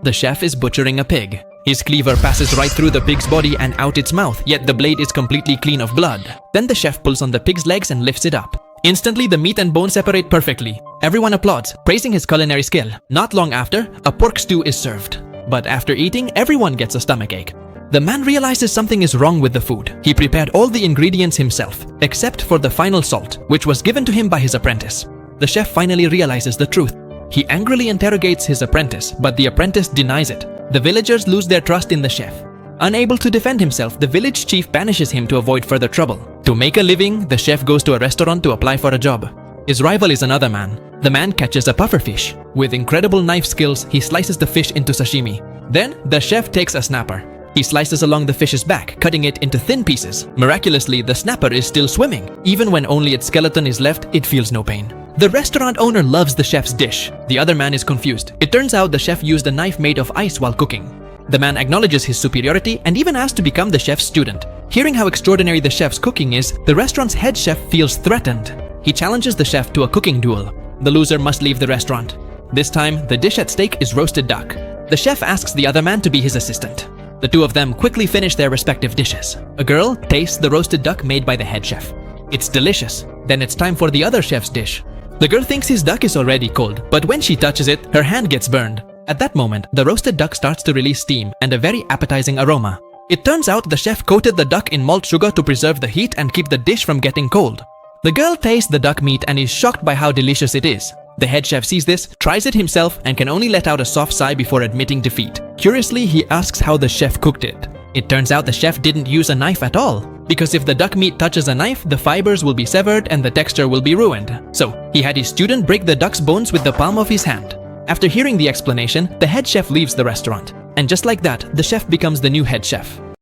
The chef is butchering a pig. His cleaver passes right through the pig's body and out its mouth, yet the blade is completely clean of blood. Then the chef pulls on the pig's legs and lifts it up. Instantly, the meat and bone separate perfectly. Everyone applauds, praising his culinary skill. Not long after, a pork stew is served. But after eating, everyone gets a stomachache. The man realizes something is wrong with the food. He prepared all the ingredients himself, except for the final salt, which was given to him by his apprentice. The chef finally realizes the truth. He angrily interrogates his apprentice, but the apprentice denies it. The villagers lose their trust in the chef. Unable to defend himself, the village chief banishes him to avoid further trouble. To make a living, the chef goes to a restaurant to apply for a job. His rival is another man. The man catches a pufferfish. With incredible knife skills, he slices the fish into sashimi. Then, the chef takes a snapper. He slices along the fish's back, cutting it into thin pieces. Miraculously, the snapper is still swimming. Even when only its skeleton is left, it feels no pain. The restaurant owner loves the chef's dish. The other man is confused. It turns out the chef used a knife made of ice while cooking. The man acknowledges his superiority and even asks to become the chef's student. Hearing how extraordinary the chef's cooking is, the restaurant's head chef feels threatened. He challenges the chef to a cooking duel. The loser must leave the restaurant. This time, the dish at stake is roasted duck. The chef asks the other man to be his assistant. The two of them quickly finish their respective dishes. A girl tastes the roasted duck made by the head chef. It's delicious. Then it's time for the other chef's dish. The girl thinks his duck is already cold, but when she touches it, her hand gets burned. At that moment, the roasted duck starts to release steam and a very appetizing aroma. It turns out the chef coated the duck in malt sugar to preserve the heat and keep the dish from getting cold. The girl tastes the duck meat and is shocked by how delicious it is. The head chef sees this, tries it himself, and can only let out a soft sigh before admitting defeat. Curiously, he asks how the chef cooked it. It turns out the chef didn't use a knife at all, because if the duck meat touches a knife, the fibers will be severed and the texture will be ruined. So, he had his student break the duck's bones with the palm of his hand. After hearing the explanation, the head chef leaves the restaurant. And just like that, the chef becomes the new head chef.